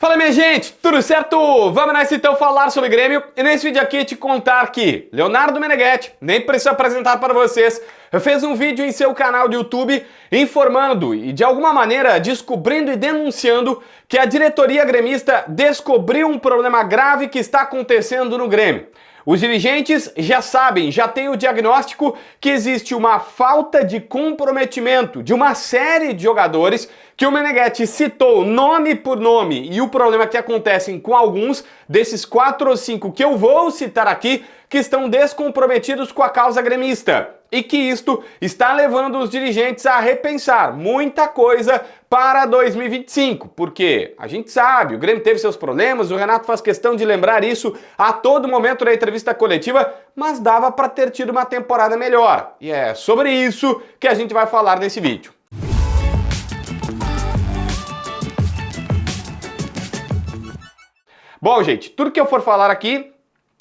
Fala minha gente, tudo certo? Vamos nessa então falar sobre Grêmio e nesse vídeo aqui te contar que Leonardo Meneghetti, nem preciso apresentar para vocês, fez um vídeo em seu canal de YouTube informando e de alguma maneira descobrindo e denunciando que a diretoria gremista descobriu um problema grave que está acontecendo no Grêmio. Os dirigentes já sabem, já têm o diagnóstico que existe uma falta de comprometimento de uma série de jogadores que o Meneghetti citou nome por nome e o problema que acontece com alguns desses 4 ou 5 que eu vou citar aqui que estão descomprometidos com a causa gremista e que isto está levando os dirigentes a repensar muita coisa para 2025, porque a gente sabe, o Grêmio teve seus problemas, o Renato faz questão de lembrar isso a todo momento na entrevista coletiva, mas dava para ter tido uma temporada melhor. E é sobre isso que a gente vai falar nesse vídeo. Bom, gente, tudo que eu for falar aqui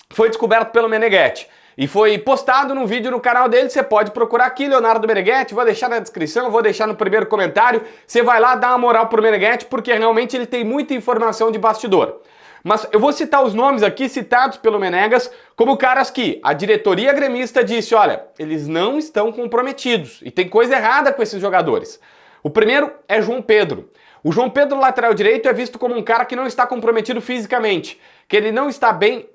foi descoberto pelo Meneghetti e foi postado num vídeo no canal dele. Você pode procurar aqui, Leonardo Meneghetti, vou deixar na descrição, vou deixar no primeiro comentário. Você vai lá dar uma moral pro Meneghetti porque realmente ele tem muita informação de bastidor. Mas eu vou citar os nomes aqui citados pelo Menegas como caras que a diretoria gremista disse, olha, eles não estão comprometidos e tem coisa errada com esses jogadores. O primeiro é João Pedro. O João Pedro, lateral direito, é visto como um cara que não está comprometido fisicamente, que ele não está bem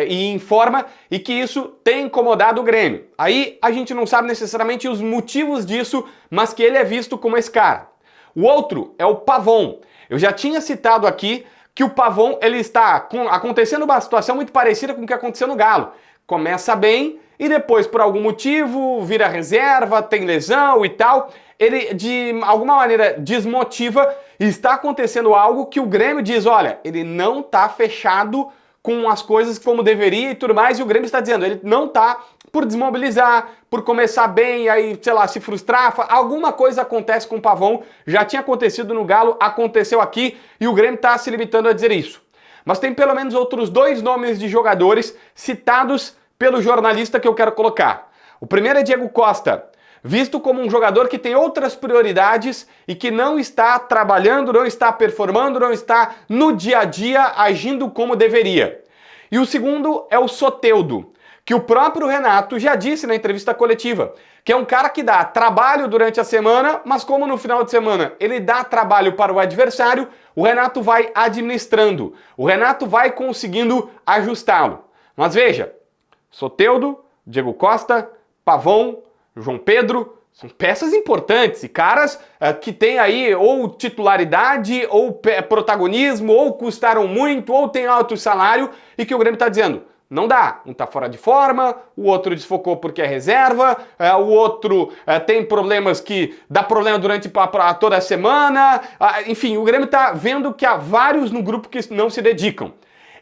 e em forma e que isso tem incomodado o Grêmio. Aí a gente não sabe necessariamente os motivos disso, mas que ele é visto como esse cara. O outro é o Pavon. Eu já tinha citado aqui que o Pavon ele está acontecendo uma situação muito parecida com o que aconteceu no Galo. Começa bem e depois, por algum motivo, vira reserva, tem lesão e tal. Ele, de alguma maneira, desmotiva e está acontecendo algo que o Grêmio diz, olha, ele não está fechado com as coisas como deveria e tudo mais, e o Grêmio está dizendo, ele não está por desmobilizar, por começar bem, aí, sei lá, se frustrar, alguma coisa acontece com o Pavon, já tinha acontecido no Galo, aconteceu aqui, e o Grêmio está se limitando a dizer isso. Mas tem pelo menos outros 2 nomes de jogadores citados pelo jornalista que eu quero colocar. O primeiro é Diego Costa, visto como um jogador que tem outras prioridades e que não está trabalhando, não está performando, não está no dia a dia agindo como deveria. E o segundo é o Soteldo, que o próprio Renato já disse na entrevista coletiva, que é um cara que dá trabalho durante a semana, mas como no final de semana ele dá trabalho para o adversário, o Renato vai administrando, o Renato vai conseguindo ajustá-lo. Mas veja, Soteldo, Diego Costa, Pavon, João Pedro, são peças importantes e caras que têm aí ou titularidade, ou protagonismo, ou custaram muito, ou tem alto salário e que o Grêmio está dizendo, não dá. Um está fora de forma, o outro desfocou porque é reserva, o outro tem problemas que dá problema durante toda a semana, enfim, o Grêmio está vendo que há vários no grupo que não se dedicam.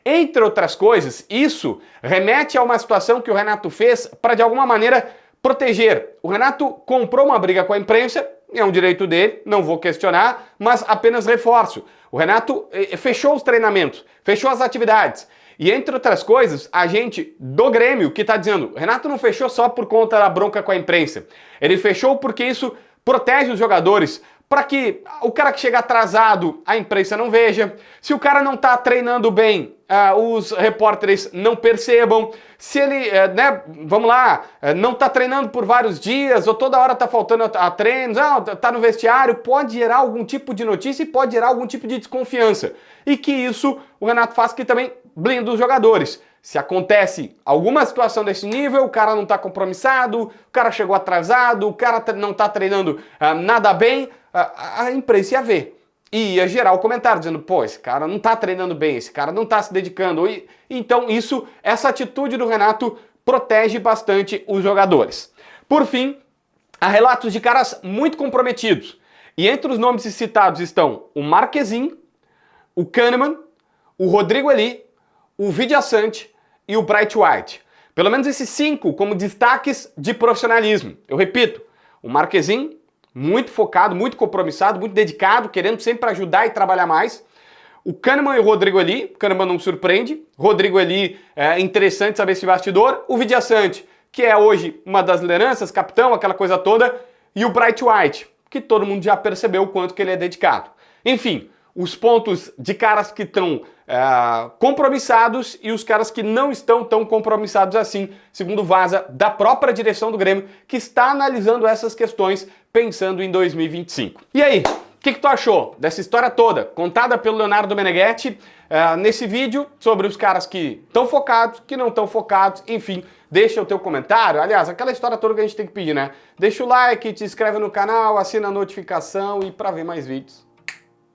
Entre outras coisas, isso remete a uma situação que o Renato fez para de alguma maneira proteger. O Renato comprou uma briga com a imprensa, é um direito dele, não vou questionar, mas apenas reforço. O Renato fechou os treinamentos, fechou as atividades. E entre outras coisas, a gente do Grêmio que está dizendo, o Renato não fechou só por conta da bronca com a imprensa. Ele fechou porque isso protege os jogadores, para que o cara que chega atrasado, a imprensa não veja. Se o cara não está treinando bem, os repórteres não percebam. Se ele, vamos lá, não está treinando por vários dias, ou toda hora está faltando a treinos, está no vestiário, pode gerar algum tipo de notícia e pode gerar algum tipo de desconfiança. E que isso o Renato faz que também blinda os jogadores. Se acontece alguma situação desse nível, o cara não está compromissado, o cara chegou atrasado, o cara não está treinando nada bem, a imprensa ia ver. E ia gerar o comentário dizendo, pô, esse cara não está treinando bem, esse cara não está se dedicando. Então essa atitude do Renato protege bastante os jogadores. Por fim, há relatos de caras muito comprometidos. E entre os nomes citados estão o Marquezin, o Kahneman, o Rodrigo Eli, o Vidiaçante e o Bright White. Pelo menos esses 5 como destaques de profissionalismo. Eu repito, o Marquezin, muito focado, muito compromissado, muito dedicado, querendo sempre ajudar e trabalhar mais. O Kahneman e o Rodrigo Eli, o Kahneman não surpreende. Rodrigo Eli, interessante saber esse bastidor. O Vidiaçante, que é hoje uma das lideranças, capitão, aquela coisa toda. E o Bright White, que todo mundo já percebeu o quanto que ele é dedicado. Enfim, os pontos de caras que estão compromissados e os caras que não estão tão compromissados assim, segundo vaza da própria direção do Grêmio, que está analisando essas questões pensando em 2025. E aí, o que tu achou dessa história toda, contada pelo Leonardo Meneghetti nesse vídeo, sobre os caras que estão focados, que não estão focados, enfim, deixa o teu comentário. Aliás, aquela história toda que a gente tem que pedir, né? Deixa o like, te inscreve no canal, assina a notificação e para ver mais vídeos.